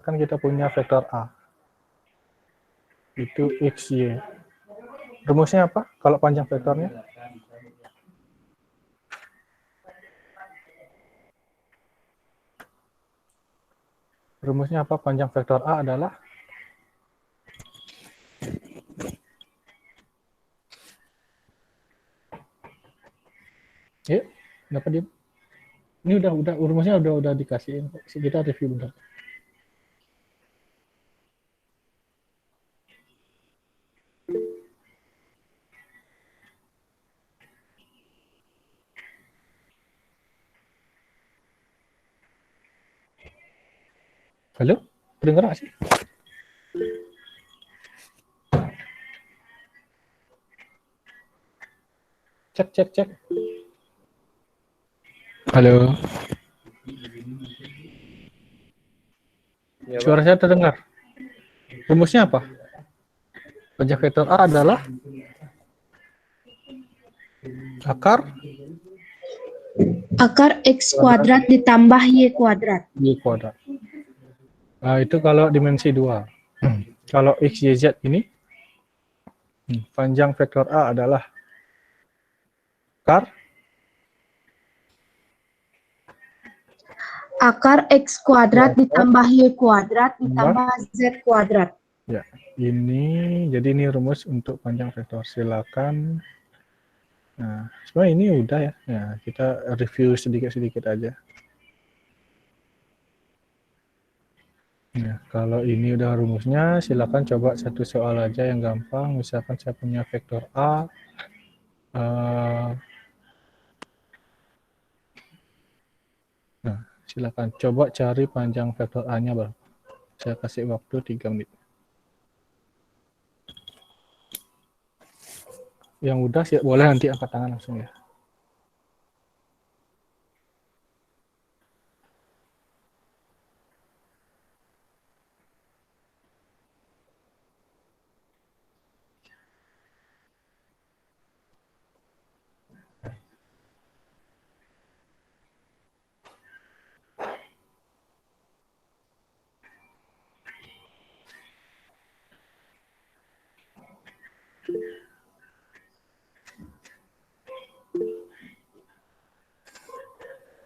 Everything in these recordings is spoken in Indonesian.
kan kita punya vektor A. Itu X, Y. Rumusnya apa kalau panjang vektornya? Rumusnya apa? Panjang vektor A adalah kenapa dia? Ini udah rumusnya udah dikasihin. Kita review bentar. Halo? Dengar nggak sih? Cek. Halo? Ya, Suara saya terdengar. Rumusnya apa? Panjang vektor A adalah akar X kuadrat ditambah Y kuadrat. Y kuadrat. Nah, itu kalau dimensi 2. Kalau X, Y, Z ini, panjang vektor A adalah Akar X kuadrat ditambah Y kuadrat ditambah Z kuadrat. Ya, jadi ini rumus untuk panjang vektor. Silakan. Nah, sebenarnya ini udah ya. Nah, kita review sedikit-sedikit aja. Nah, kalau ini udah rumusnya, silakan coba satu soal aja yang gampang. Misalkan saya punya vektor A. Nah, silakan coba cari panjang vektor A-nya, Bang. Saya kasih waktu 3 menit. Yang udah sih boleh nanti angkat tangan langsung ya.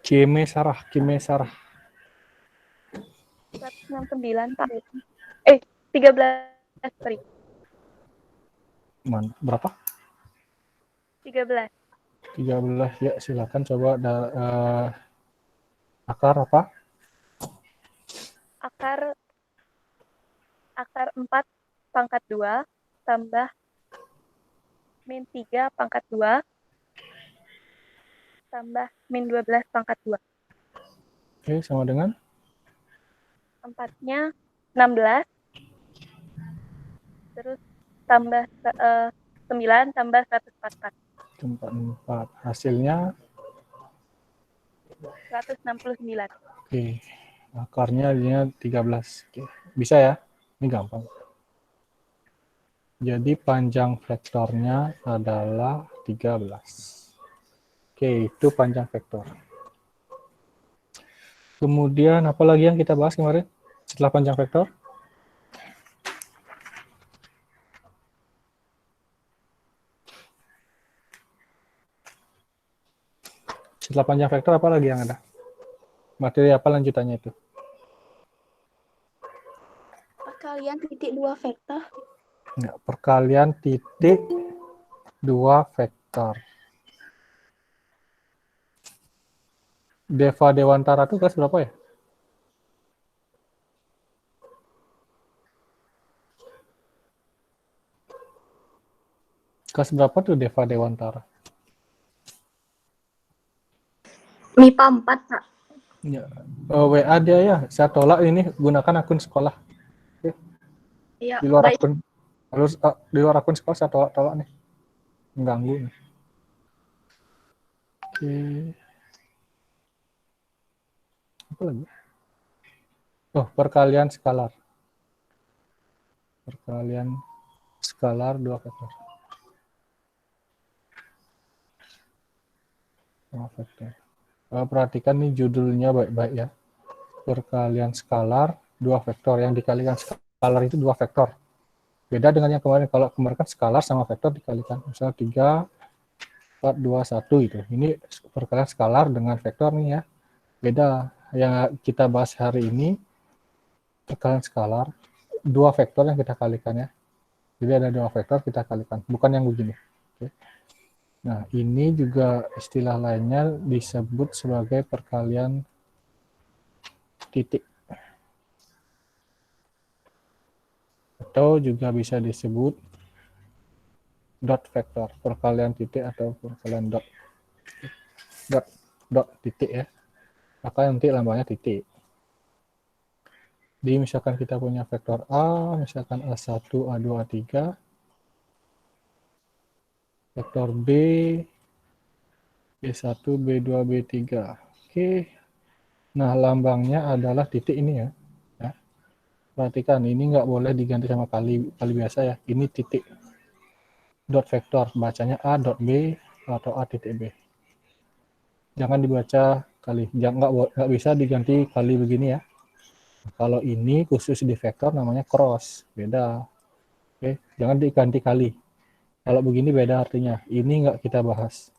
Kime Sarah. 169, Pak. 13, sorry. Berapa? 13. 13 ya, silakan coba akar apa? Akar 4 pangkat 2 tambah min 3 pangkat 2 tambah min 12 pangkat 2. Oke, sama dengan? 4-nya 16. Terus tambah 9 tambah 144. 4. Hasilnya? 169. Oke, akarnya jadinya 13. Oke. Bisa ya? Ini gampang. Jadi panjang vektornya adalah 13. Oke, itu panjang vektor. Kemudian apa lagi yang kita bahas kemarin setelah panjang vektor? Setelah panjang vektor apa lagi yang ada? Materi apa lanjutannya itu? Perkalian titik 2 vektor. Ya, perkalian titik 2 vektor. Deva Dewantara itu kelas berapa ya? Kelas berapa tuh Deva Dewantara? MIPA 4, Pak. Ya. WA dia ya, saya tolak ini gunakan akun sekolah. Oke. Iya, Di luar baik. akun, harus di luar akun sekolah saya tolak nih, mengganggu nih. Oke. Apa lagi? Oh, perkalian skalar. Perkalian skalar 2 vektor. 2 vektor. Perhatikan nih judulnya baik-baik ya. Perkalian skalar dua vektor yang dikalikan skalar itu dua vektor. Beda dengan yang kemarin, kalau kemarin kan skalar sama vektor dikalikan, misalnya 3, 4, 2, 1 gitu. Ini perkalian skalar dengan vektor nih ya. Beda, yang kita bahas hari ini perkalian skalar, dua vektor yang kita kalikan ya. Jadi ada dua vektor kita kalikan, bukan yang begini. Oke. Nah, ini juga istilah lainnya disebut sebagai perkalian titik. Atau juga bisa disebut dot vektor, perkalian titik atau perkalian dot. Dot titik ya. Maka nanti lambangnya titik. Jadi misalkan kita punya vektor A, misalkan A1, A2, A3, vektor B, B1, B2, B3. Oke. Nah, lambangnya adalah titik ini ya. Perhatikan, ini nggak boleh diganti sama kali biasa ya. Ini titik. Dot vektor, bacanya A dot B atau A titik B. Jangan dibaca kali. Nggak bisa diganti kali begini ya. Kalau ini khusus di vektor namanya cross. Beda. Oke, jangan diganti kali. Kalau begini beda artinya. Ini nggak kita bahas.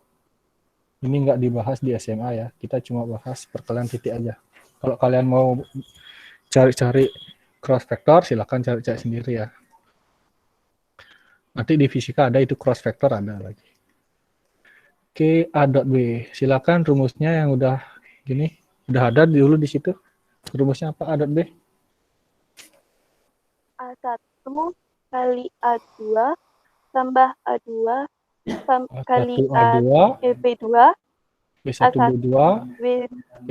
Ini nggak dibahas di SMA ya. Kita cuma bahas perkalian titik aja. Kalau kalian mau cari-cari cross vektor, silakan cari-cari sendiri ya. Nanti di fisika ada itu cross vektor ada lagi. Oke, A dot B. Silakan rumusnya yang udah gini, udah ada dulu di situ. Rumusnya apa A dot B? A1 kali A2 tambah A2 kali A1 A2 B2 B1 A1 B2 B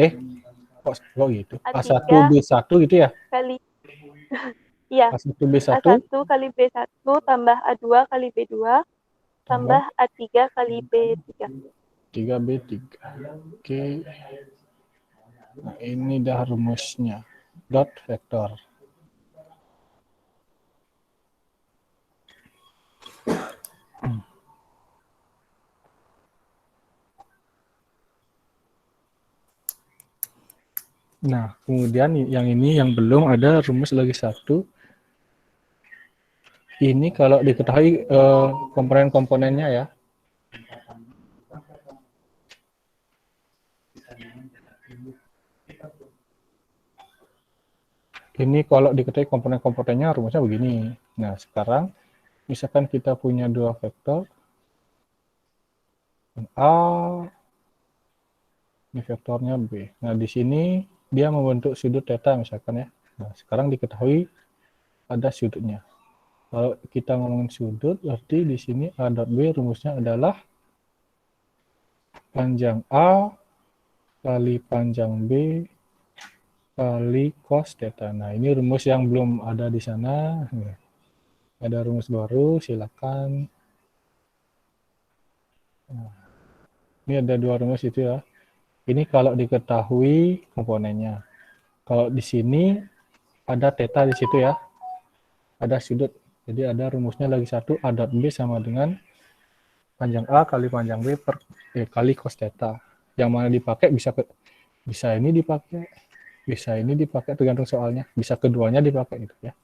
kok gitu? A3 A1 B1 gitu ya? kali iya A1 B1 A1 kali B1 tambah A2 kali B2 tambah A3 kali B3. 3B3. Oke. Nah, ini dah rumusnya. Dot vektor. Nah, kemudian yang ini yang belum ada rumus lagi satu. Ini kalau diketahui komponen-komponennya ya. Ini kalau diketahui komponen-komponennya rumusnya begini. Nah, sekarang misalkan kita punya dua vektor. A, ini vektornya B. Nah, di sini dia membentuk sudut theta misalkan ya. Nah, sekarang diketahui ada sudutnya. Kalau kita ngomongin sudut, berarti di sini A dot B rumusnya adalah panjang A kali panjang B kali cos theta. Nah, ini rumus yang belum ada di sana. Ada rumus baru, silakan. Nah, ini ada dua rumus itu ya. Ini kalau diketahui komponennya. Kalau di sini ada theta di situ ya. Ada sudut. Jadi ada rumusnya lagi satu, A dot B sama dengan panjang A kali panjang B kali cos theta. Yang mana dipakai bisa ini dipakai, bisa ini dipakai tergantung soalnya. Bisa keduanya dipakai gitu ya.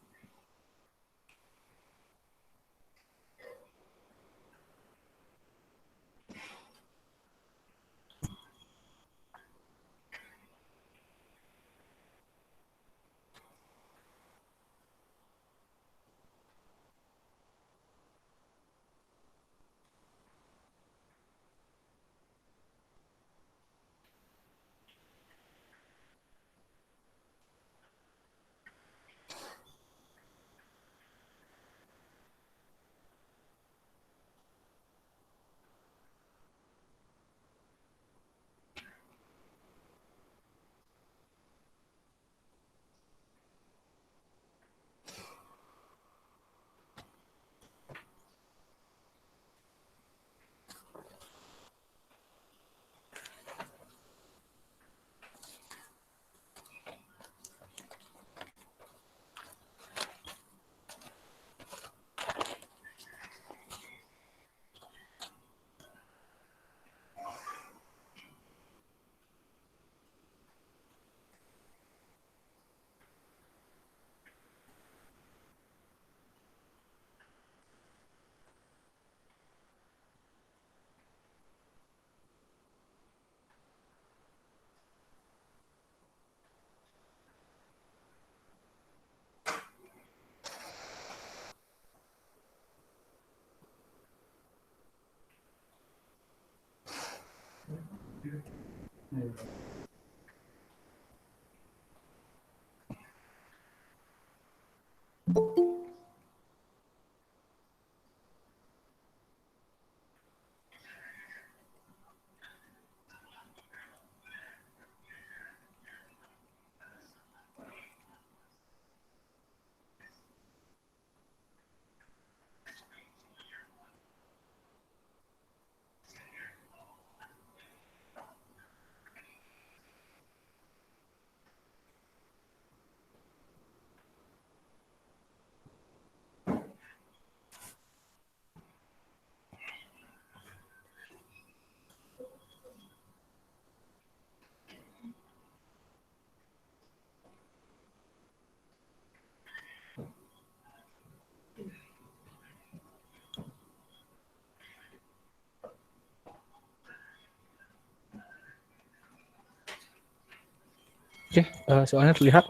Oke, soalnya terlihat.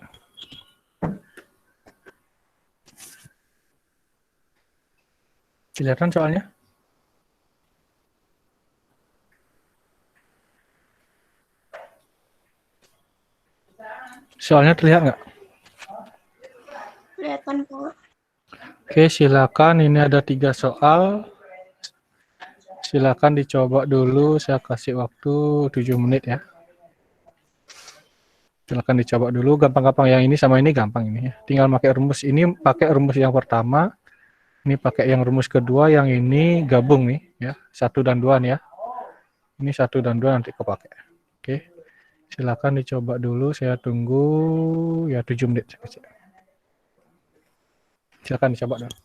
Kelihatan soalnya? Soalnya terlihat nggak? Kelihatan, Pak. Oke, silakan. Ini ada 3 soal. Silakan dicoba dulu. Saya kasih waktu 7 menit ya. Silakan dicoba dulu. Gampang-gampang yang ini sama ini gampang ini ya. Tinggal pakai rumus. Ini pakai rumus yang pertama. Ini pakai yang rumus kedua. Yang ini gabung nih ya. 1 dan 2 nih ya. Ini 1 dan 2 nanti kepake. Oke. Silakan dicoba dulu. Saya tunggu ya 7 menit. Silakan dicoba dulu.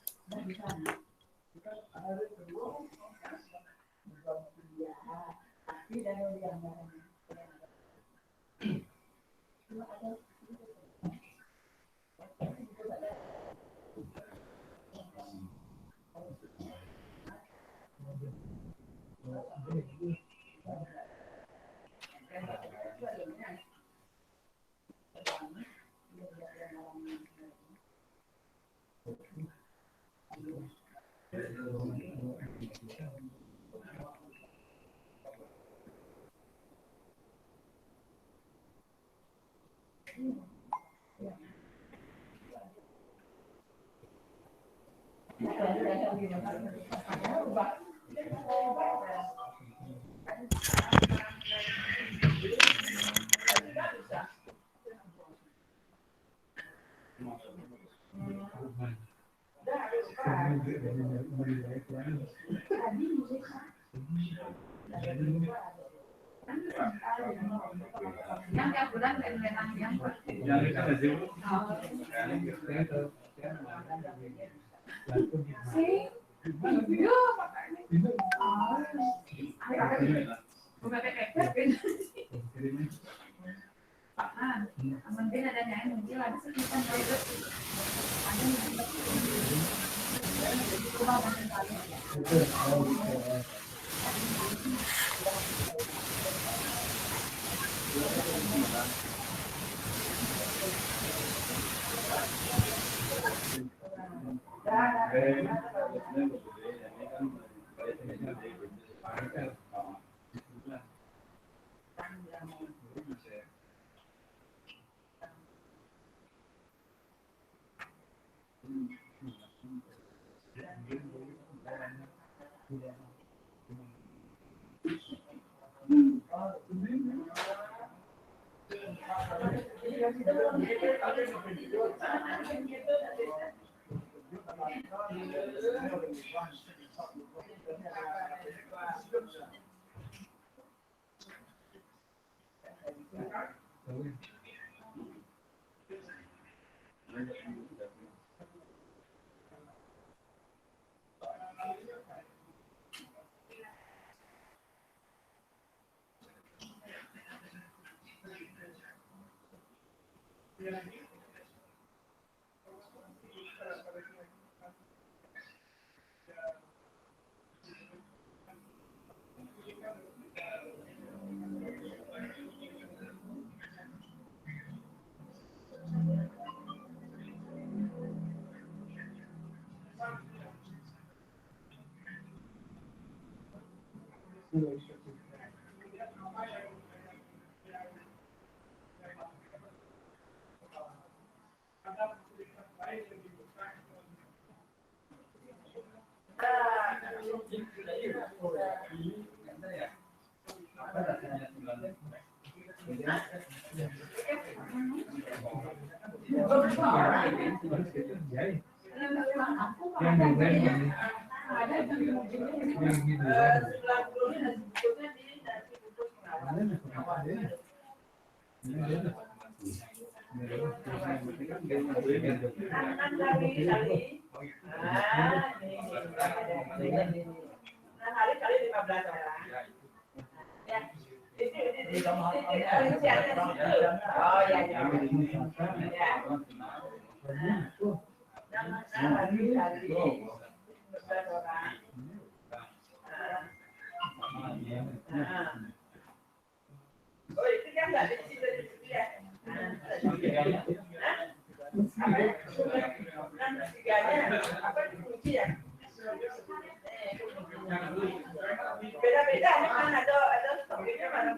Beda-beda kan ada stopnya mana?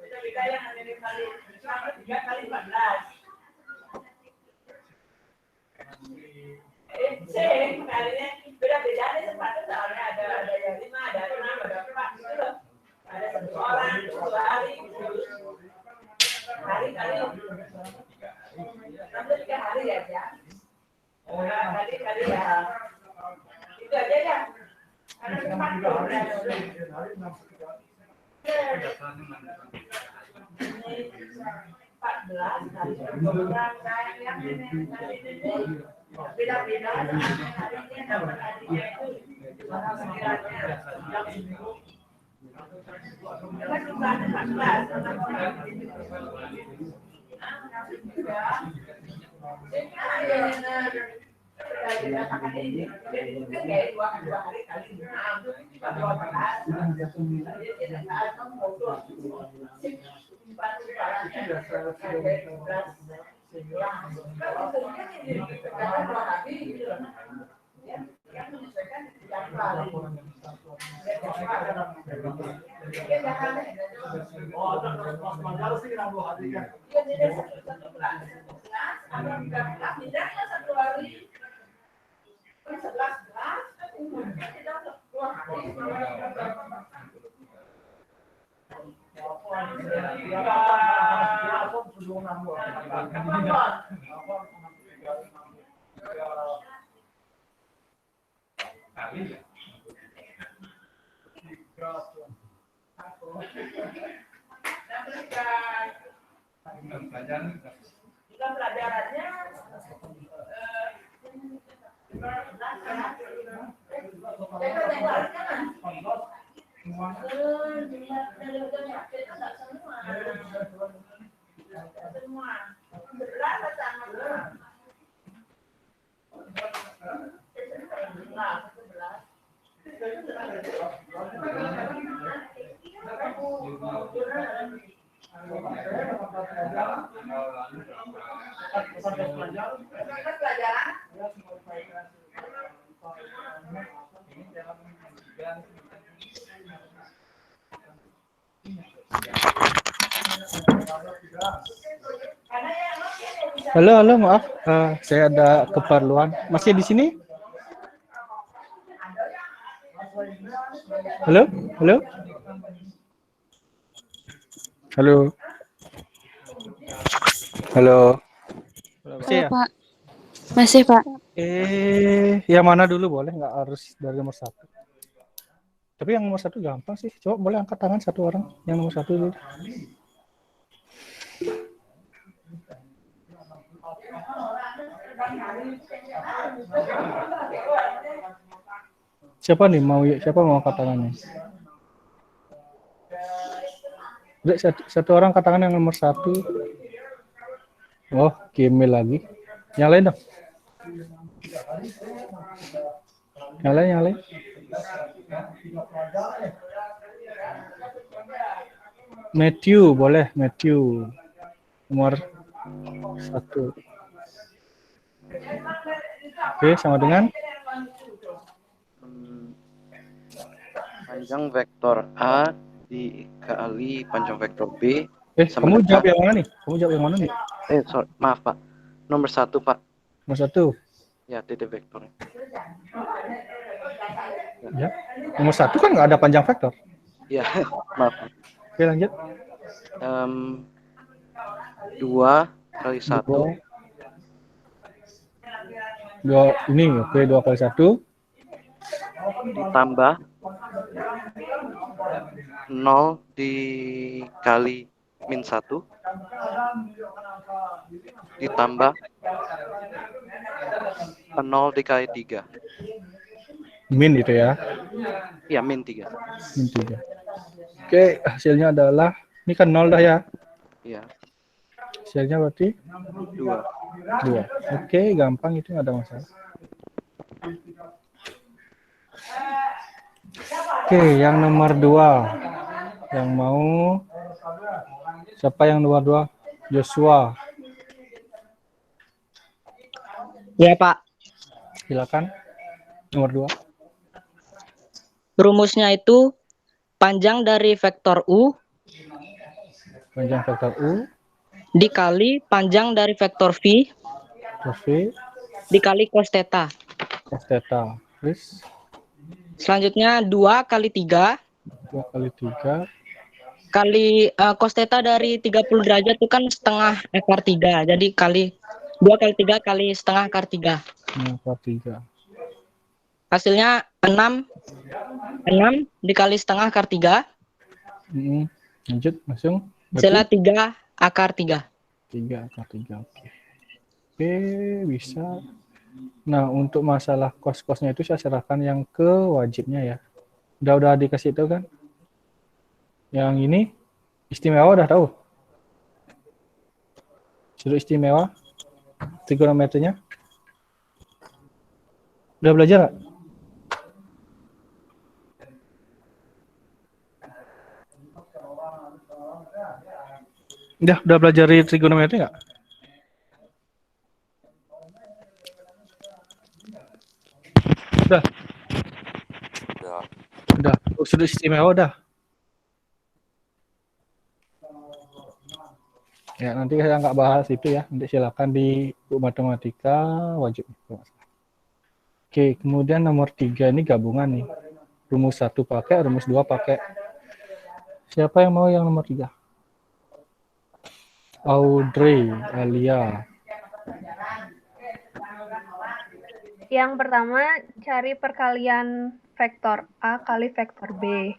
Beda-beda yang ada dikali 3 kali 14. C kalinya beda-beda ada sepatu soalnya ada yang 5, ada 6, ada 4 gitu loh. Ada 1 orang 2 hari kali sampai 3 hari ya. Nah, kali ya. Itu aja ya. Ada 14 hari beda-beda harinya dapat harinya itu sekiranya pelajarannya Halo, maaf, saya ada keperluan. Masih di sini? Halo. Masih ya? Pak. Masih, Pak. Yang mana dulu boleh? Nggak harus dari nomor 1. Tapi yang nomor 1 gampang sih. Coba boleh angkat tangan satu orang. Yang nomor 1 dulu. Siapa nih siapa mau angkat tangannya? Udah, satu orang angkat tangan yang nomor 1. Oh, Kimil lagi. Yang lain dong. Yang lain. Matthew, boleh. Matthew. Nomor 1. Oke, sama dengan panjang vektor A dikali panjang vektor B. kamu jawab yang mana nih? Sorry, maaf Pak. Nomor 1 Pak. Nomor 1. Ya, titik vektornya. Ya. Nomor 1 kan nggak ada panjang vektor. Ya, maaf. Oke, lanjut. 2 kali 1 2 ini, oke, 2 kali 1 ditambah 0 dikali min 1 ditambah 0 dikali 3. min itu ya. Ya, min 3. Min 3. Oke, hasilnya adalah ini kan 0 dah ya. Ya, Hasilnya berarti 2. 2. Oke, gampang itu nggak ada masalah. Oke, yang nomor 2. Yang mau siapa yang nomor 2? Joshua. Ya, Pak. Silakan. Nomor 2. Rumusnya itu panjang dari vektor U Panjang vektor U dikali panjang dari vektor V plus V dikali cos theta. cos theta. Terus Selanjutnya 2 kali 3 2 kali 3 kali cos theta dari 30 derajat itu kan setengah akar 3. Jadi kali 2 kali 3 kali setengah akar 3. akar 3. Hasilnya 6 dikali setengah akar 3. Lanjut langsung. Hasilnya 3 akar 3. 3 akar 3. Oke. Oke, bisa. Nah, untuk masalah kos-kosnya itu saya serahkan yang ke wajibnya ya. Udah dikasih tahu kan? Yang ini istimewa udah tahu. Sudut istimewa trigonometrinya. Udah belajar nggak? Udah belajar trigonometri nggak? Udah. Sudut istimewa udah. Ya, nanti saya nggak bahas itu ya. Nanti silakan di buku matematika wajib. Oke, kemudian nomor 3 ini gabungan nih. Rumus 1 pakai, rumus 2 pakai. Siapa yang mau yang nomor 3? Audrey, Alia. Yang pertama, cari perkalian vektor A kali vektor B.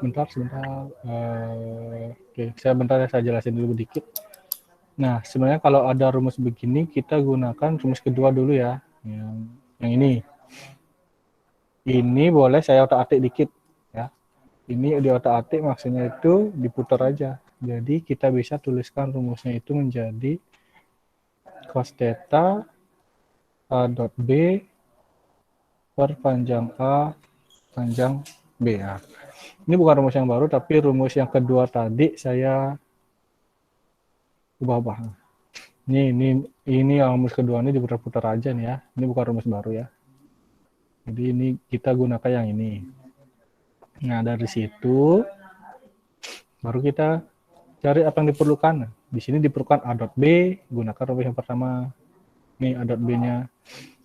Sebentar. Oke, saya jelasin dulu sedikit. Nah, sebenarnya kalau ada rumus begini, kita gunakan rumus kedua dulu ya. Yang ini. Ini boleh saya otak-atik dikit. Ya. Ini di otak-atik maksudnya itu diputar aja. Jadi kita bisa tuliskan rumusnya itu menjadi cos theta A dot B per panjang A panjang B ya. Ini bukan rumus yang baru, tapi rumus yang kedua tadi saya ubah-ubah. Ini yang rumus kedua ini diputar-putar aja nih ya. Ini bukan rumus baru ya. Jadi ini kita gunakan yang ini. Nah, dari situ baru kita cari apa yang diperlukan. Di sini diperlukan A dot B, gunakan rumus yang pertama. Nih A dot B-nya.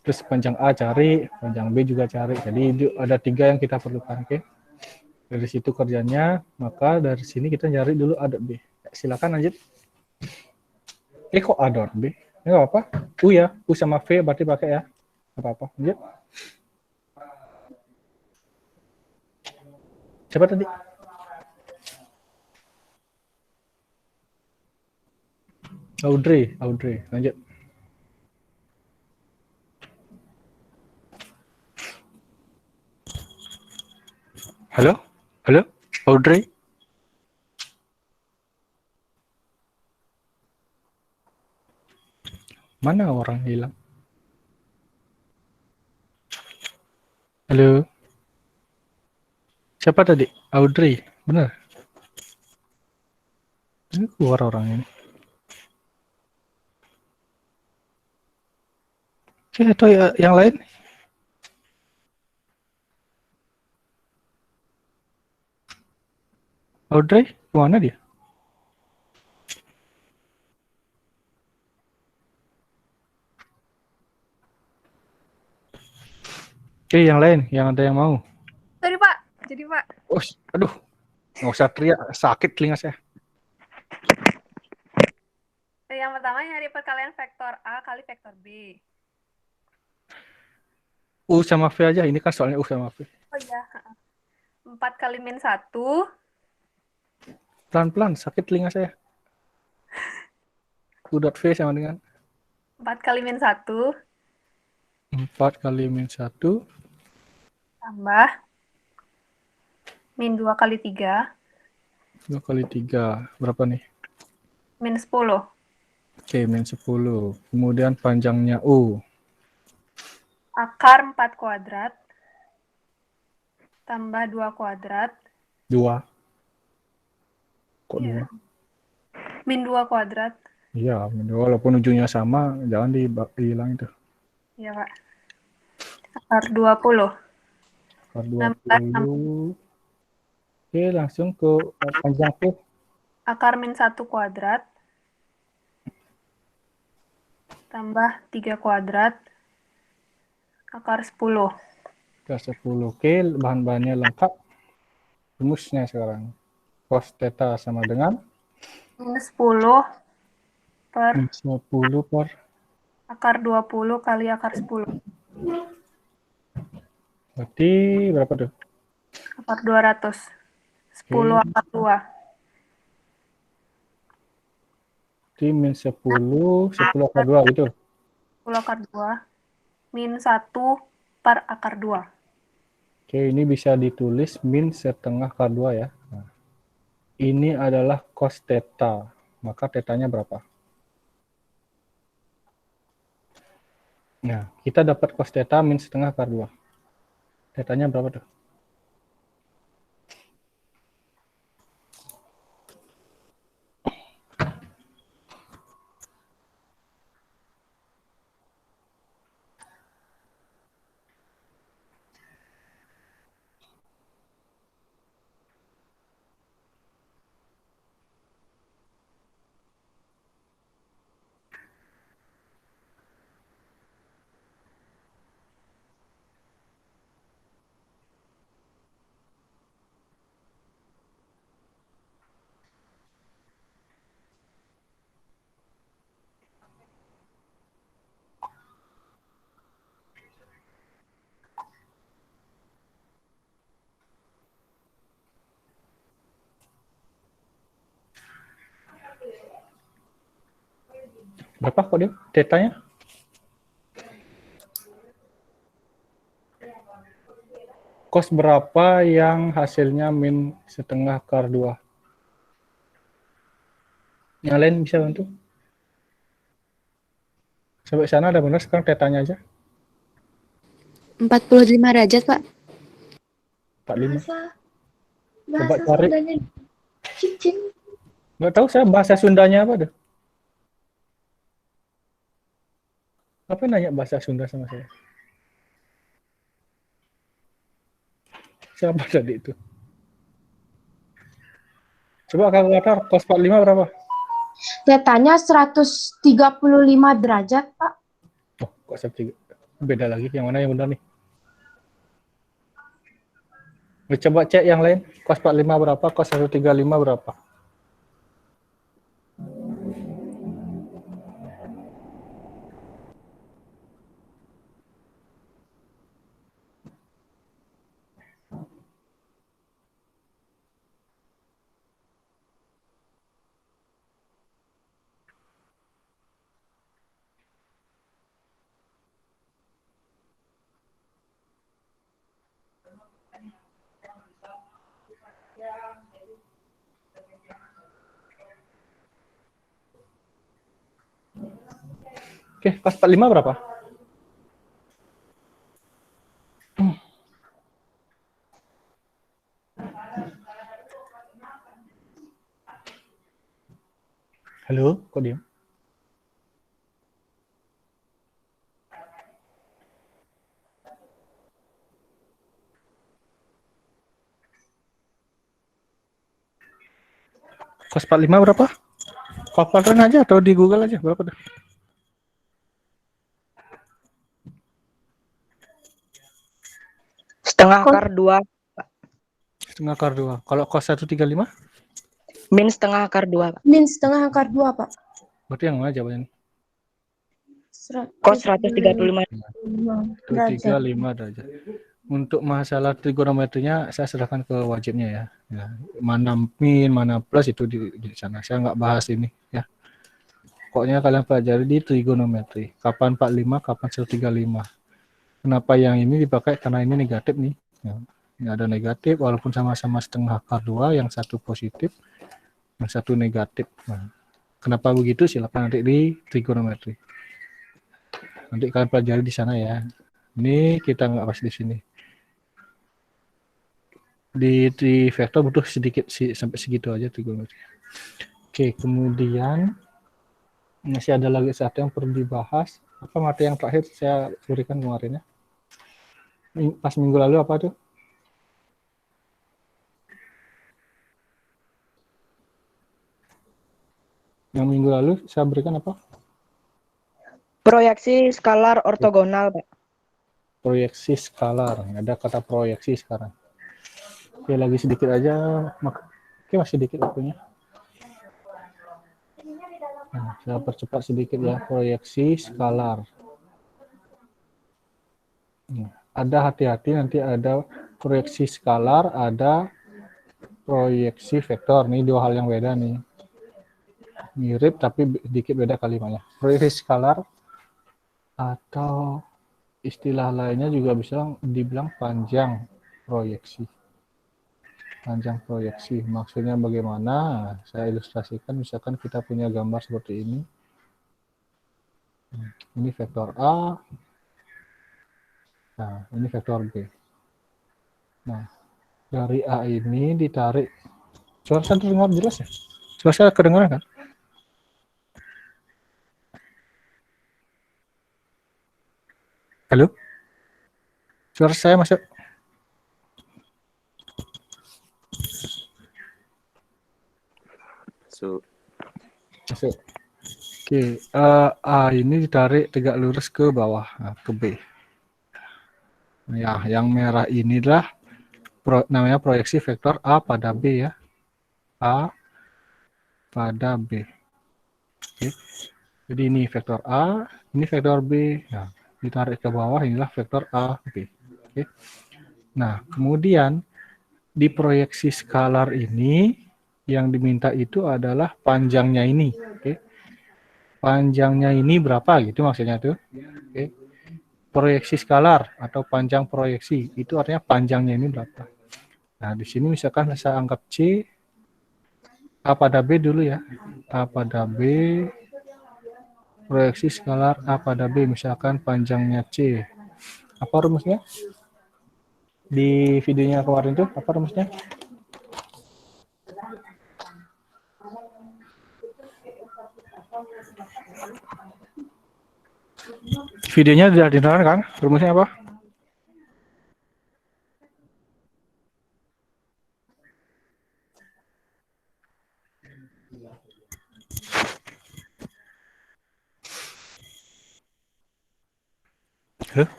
Terus panjang A cari, panjang B juga cari. Jadi ada 3 yang kita perlukan, oke? Dari situ kerjanya, maka dari sini kita cari dulu A dot B. Silakan lanjut. Kok A dot B? Ini nggak apa-apa. U ya, U sama V berarti pakai ya. Nggak apa-apa. Lanjut. Siapa tadi? Audrey. Lanjut. Halo, Audrey. Mana orang hilang? Halo. Siapa tadi? Audrey, benar? Ini keluar orang ini. Oke, atau yang lain? Audrey, kemana dia? Oke, yang lain, yang ada yang mau. Sorry Pak, jadi Pak. Oh, aduh, nggak usah teriak, sakit telinga saya. Yang pertama nyari perkalian vektor A kali vektor B. U sama V aja, ini kan soalnya U sama V. Oh iya. 4 kali min 1. Pelan-pelan, sakit telinga saya. U dot V sama dengan 4 kali min 1 4 kali min 1 tambah min 2 kali 3 2 kali 3. Berapa nih? min 10. Oke, min 10. Kemudian panjangnya U. Akar 4 kuadrat tambah 2 kuadrat 2. Kok Iya. 2? min 2 kuadrat. Iya, walaupun ujungnya sama, jangan dihilang itu. Iya Pak. Akar 20. Akar 20. Oke, langsung ke panjang V. Akar min 1 kuadrat tambah 3 kuadrat akar 10. Akar 10. Oke, bahan-bahannya lengkap. Rumusnya sekarang. Cos theta sama dengan Minus 10 per min 10 per akar 20 kali akar 10. berarti berapa tuh? Akar 200. 10 akar 2. Berarti min 10 akar 2 gitu. 10 akar 2 min 1 per akar 2. Oke, ini bisa ditulis min setengah akar 2 ya. Nah, ini adalah cos theta. Maka tetanya berapa? Nah, kita dapat cos theta min setengah akar 2. Tetanya berapa tuh? Berapa kok dia? Tetanya? Cos berapa yang hasilnya min setengah akar 2? Yang lain bisa bantu? Sampai sana ada benar sekarang tetanya aja? 45 derajat, Pak. 45. Coba Bahasa cari. Sundanya cicing. Nggak tahu saya bahasa Sundanya apa deh. Apa nanya bahasa Sunda sama saya? Siapa tadi itu? Coba kalkulator cos 45 berapa? Tetanya 135 derajat, Pak. Oh, kok saya beda lagi. Yang mana yang benar nih? Coba cek yang lain. Cos 45 berapa? Cos 135 berapa? Oke, cos 45 berapa? Halo, kok diam? Cos 45 berapa? Kalkulator aja atau di Google aja berapa tuh? setengah akar 2, Setengah akar 2. Kalau cos 135? min setengah akar 2, Pak. Min setengah akar 2, Pak. Berarti yang mana jawabannya? Cos 135. 135 derajat. Untuk masalah trigonometrinya saya serahkan ke wajibnya ya. Mana min, mana plus itu di sana. Saya nggak bahas ini ya. Pokoknya kalian pelajari di trigonometri. Kapan 45, kapan 135. Kenapa yang ini dipakai? Karena ini negatif nih. Ya. Ini ada negatif walaupun sama-sama setengah akar 2, yang satu positif, yang satu negatif. Nah, kenapa begitu? Silakan nanti di trigonometri. Nanti kalian pelajari di sana ya. Ini kita nggak bahas di sini. Di vektor butuh sedikit sampai segitu aja trigonometri. Oke, kemudian masih ada lagi satu yang perlu dibahas. Apa materi yang terakhir saya berikan kemarin ya? Pas minggu lalu apa tuh? Yang minggu lalu saya berikan apa? Proyeksi skalar ortogonal, Pak. Proyeksi skalar. Ada kata proyeksi sekarang. Oke, lagi sedikit aja. Oke, masih sedikit waktunya. Nah, saya percepat sedikit ya. Proyeksi skalar. Ada hati-hati nanti ada proyeksi skalar, ada proyeksi vektor. Nih dua hal yang beda nih. Mirip tapi sedikit beda kalimatnya. Proyeksi skalar atau istilah lainnya juga bisa dibilang panjang proyeksi. Panjang proyeksi. Maksudnya bagaimana? Saya ilustrasikan, misalkan kita punya gambar seperti ini. Ini vektor A. Nah, ini vektor B. Nah, dari A ini ditarik. Suara saya terdengar jelas ya? Suara saya kedengaran kan? Halo? Suara saya masuk? Masuk. Oke, A ini ditarik tegak lurus ke bawah, nah, ke B. Ya, yang merah inilah namanya proyeksi vektor A pada B ya. A pada B. Oke. Jadi ini vektor A, ini vektor B. Nah, ditarik ke bawah inilah vektor A, B. Oke. Nah, kemudian di proyeksi skalar ini yang diminta itu adalah panjangnya ini. Oke. Panjangnya ini berapa gitu maksudnya tuh. Oke. Proyeksi skalar atau panjang proyeksi itu artinya panjangnya ini berapa. Nah, di sini misalkan saya anggap C A pada B dulu ya. A pada B, proyeksi skalar A pada B, misalkan panjangnya C. Apa rumusnya? Di videonya kemarin tuh, apa rumusnya? Videonya sudah didengar kan? Rumusnya apa?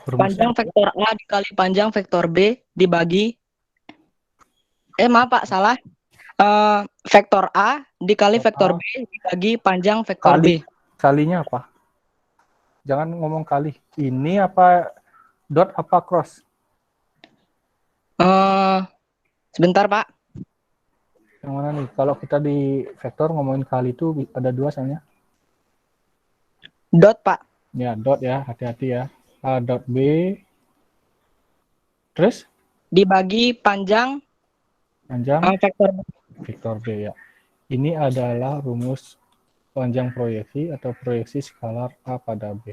Panjang vektor A dikali panjang vektor B dibagi maaf Pak, salah. Vektor A dikali vektor B dibagi panjang vektor B. Kalinya apa? Jangan ngomong kali. Ini apa dot apa cross? Sebentar Pak. Yang mana nih? Kalau kita di vektor ngomongin kali itu ada dua soalnya. Dot Pak. Ya, dot ya, hati-hati ya. A dot B. Terus? Dibagi panjang vektor B. Vektor B ya. Ini adalah rumus panjang proyeksi atau proyeksi skalar A pada B.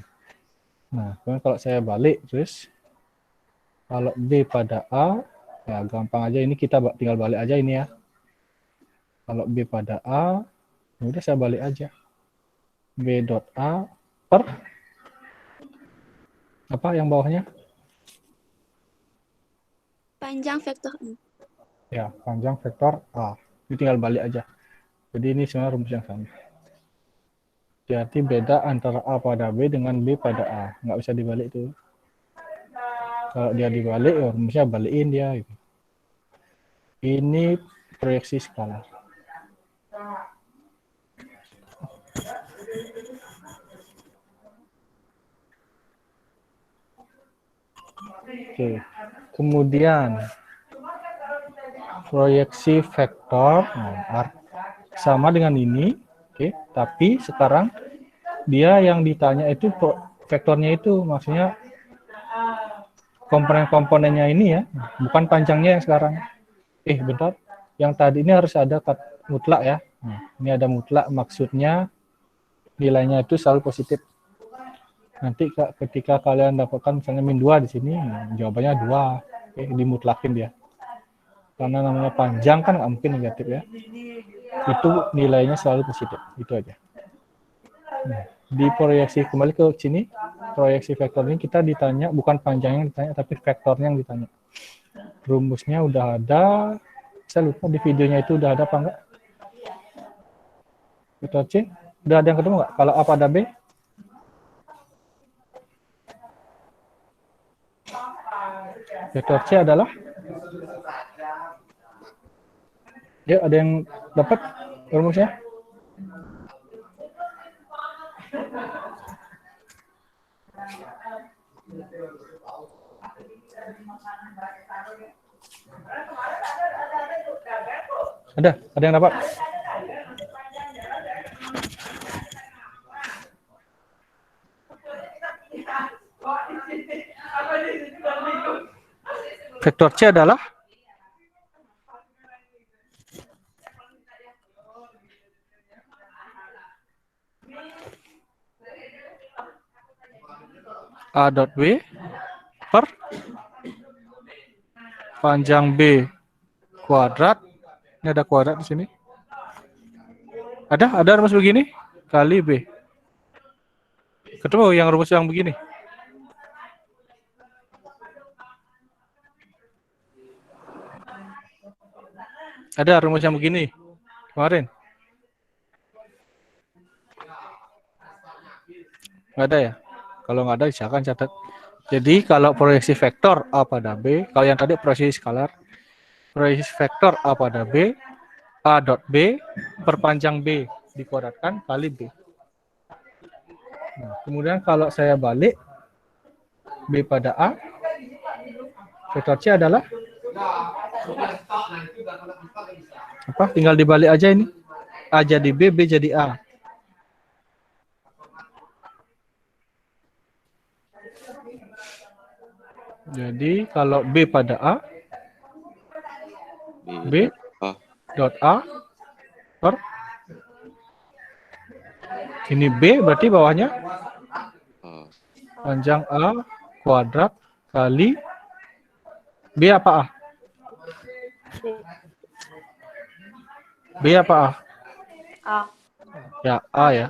Nah, kalau saya balik terus kalau B pada A, ya gampang aja ini kita tinggal balik aja ini ya. Kalau B pada A, udah saya balik aja. B dot A per apa yang bawahnya? Panjang vektor A. Ya, panjang vektor A. Ini tinggal balik aja. Jadi ini sebenarnya rumus yang sama. Jadi beda antara A pada B dengan B pada A. Nggak bisa dibalik itu. Kalau dia dibalik, ya rumusnya balikin dia. Gitu. Ini proyeksi skalar. Oke, kemudian proyeksi vektor, sama dengan ini, oke. Tapi sekarang dia yang ditanya itu vektornya itu, maksudnya komponen-komponennya ini ya, bukan panjangnya yang sekarang. Bentar, yang tadi ini harus ada mutlak ya. Ini ada mutlak, maksudnya nilainya itu selalu positif. Nanti ketika kalian dapatkan misalnya -2 di sini, jawabannya 2. Dimutlakin dia. Karena namanya panjang kan nggak mungkin negatif ya. Itu nilainya selalu positif. Itu aja. Di proyeksi, kembali ke sini, proyeksi vektor ini kita ditanya, bukan panjangnya yang ditanya, tapi vektornya yang ditanya. Rumusnya udah ada. Saya lupa di videonya itu udah ada apa enggak? Vektor C. Udah ada yang ketemu nggak? Kalau A pada B? Vektor C adalah? Ya, ada yang dapat rumusnya? Ada yang dapat? Vektor C adalah A dot B per panjang B kuadrat. Ini ada kuadrat di sini. Ada rumus begini kali B. Ketemu yang rumus yang begini? Ada rumus yang begini kemarin? Nggak ada ya? Kalau nggak ada, silakan catat. Jadi kalau proyeksi vektor A pada B, kalau yang tadi proyeksi skalar, proyeksi vektor A pada B, A dot B perpanjang B dikuadratkan kali B. Nah, kemudian kalau saya balik B pada A, vektor C adalah apa? Tinggal dibalik aja ini. A jadi B, B jadi A. Jadi kalau B pada A, B dot A per ini B berarti bawahnya panjang A kuadrat kali B apa A? B apa A? A. Ya, A ya.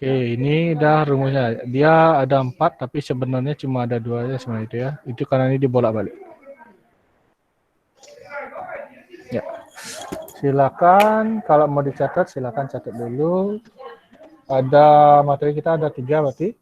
Oke, ini udah rumusnya. Dia ada 4, tapi sebenarnya cuma ada 2 aja sebenarnya itu ya. Itu karena ini dibolak-balik. Ya. Silakan, kalau mau dicatat, silakan catat dulu. Ada materi kita ada 3 berarti.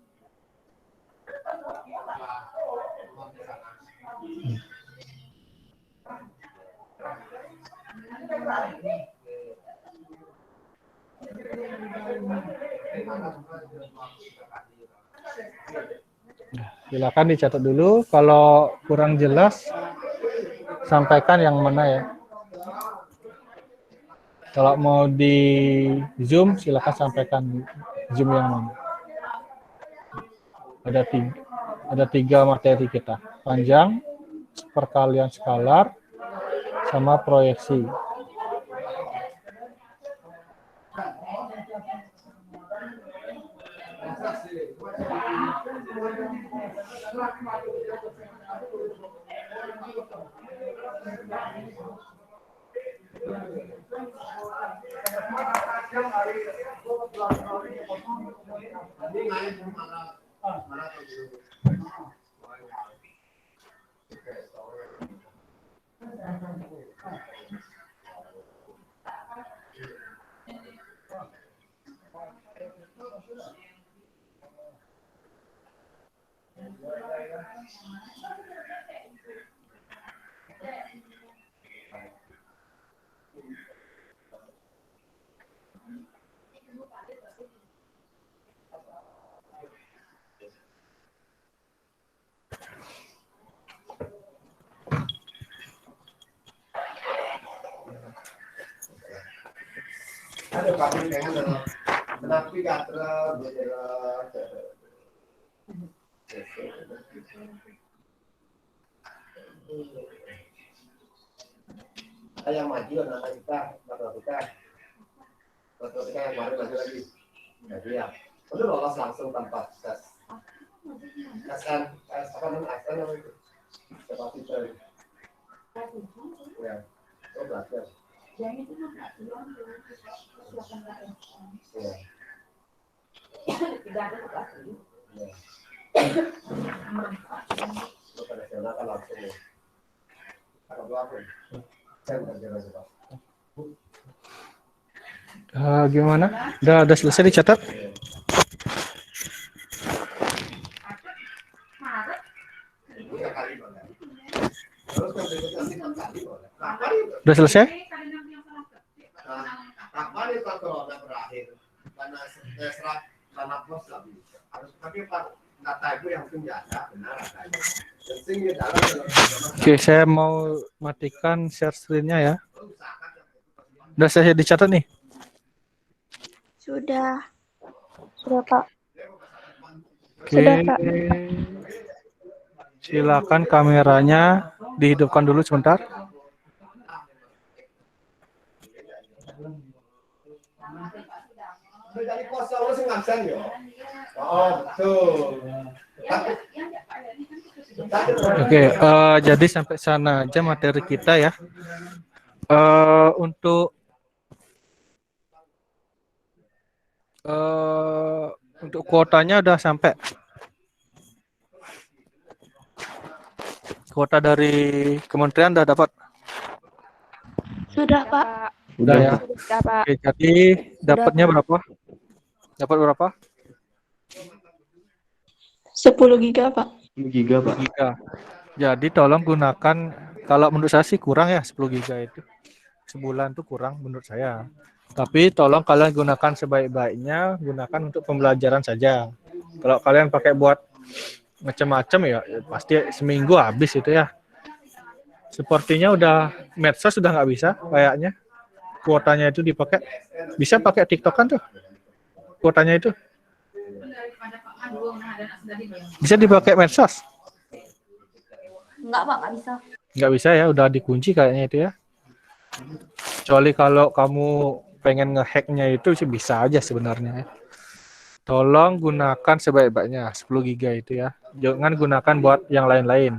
Silakan dicatat dulu. Kalau kurang jelas, sampaikan yang mana ya. Kalau mau di Zoom, silakan sampaikan Zoom yang mana. Ada tiga materi kita. Panjang, perkalian skalar, sama proyeksi. Ada pakai dengan navigator yang maju anak kita, matematika yang kemarin maju lagi. Jadi ya, udah lolos langsung tanpa tes. Tes apa namanya itu? Seperti itu. Ya, itu belajar. Yang itu nggak bilang tidak ada kelas ini. Pada sana kan langsung. Kalau apa? Gimana? Udah selesai dicatat? Udah selesai? Kapan itu corona berakhir? Karena serat karena pos lagi. Harus tapi data itu yang penjara benar katanya. Oke, saya mau matikan share screen-nya ya. Udah saya dicatat nih. Sudah. Sudah, Pak. Oke. Sudah, Pak. Silakan kameranya dihidupkan dulu sebentar. Dari kosong sing ngabsen yo. Oh, betul. Oke, jadi sampai sana aja materi kita ya. Untuk kuotanya udah sampai. Kuota dari kementerian udah dapat. Sudah, Pak. Udah ya. Sudah, Pak. Oke, jadi dapatnya berapa? Dapat berapa? 10 giga, Pak. 10 giga, Pak. Giga. Jadi tolong gunakan, kalau menurut saya sih kurang ya 10 giga itu. Sebulan tuh kurang menurut saya. Tapi tolong kalian gunakan sebaik-baiknya, gunakan untuk pembelajaran saja. Kalau kalian pakai buat macam-macam ya pasti seminggu habis itu ya. Sepertinya udah medsos sudah nggak bisa kayaknya. Kuotanya itu dipakai. Bisa pakai TikTok kan tuh? Kuotanya itu. Bisa dipakai medsos? Enggak, Pak, nggak bisa. Nggak bisa ya, udah dikunci kayaknya itu ya. Kecuali kalau kamu pengen ngehacknya itu sih bisa aja sebenarnya ya. Tolong gunakan sebaik-baiknya 10 giga itu ya. Jangan gunakan buat yang lain-lain.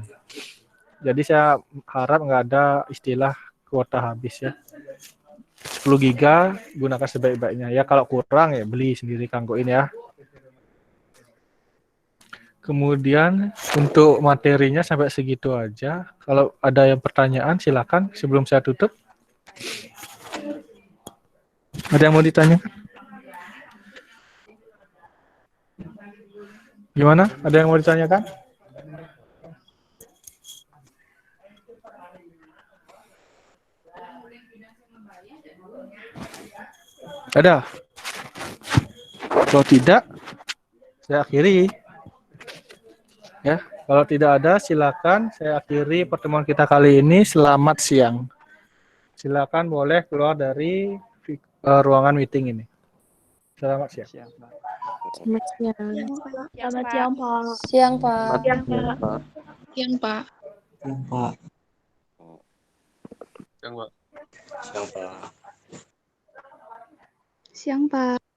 Jadi saya harap nggak ada istilah kuota habis ya. 10 giga gunakan sebaik-baiknya. Ya kalau kurang ya beli sendiri kanggoin ya. Kemudian untuk materinya sampai segitu aja. Kalau ada yang pertanyaan silakan sebelum saya tutup. Ada yang mau ditanyakan? Gimana? Ada yang mau ditanyakan? Ada? Kalau tidak, saya akhiri. Ya, kalau tidak ada, silakan saya akhiri pertemuan kita kali ini. Selamat siang. Silakan boleh keluar dari ruangan meeting ini. Selamat siang. Selamat siang. Selamat siang, Pak. Siang, Pak. Siang, Pak. Siang, Pak. Yang, Pak. Yang, Pak. Yang, Pak. Siang, Pak.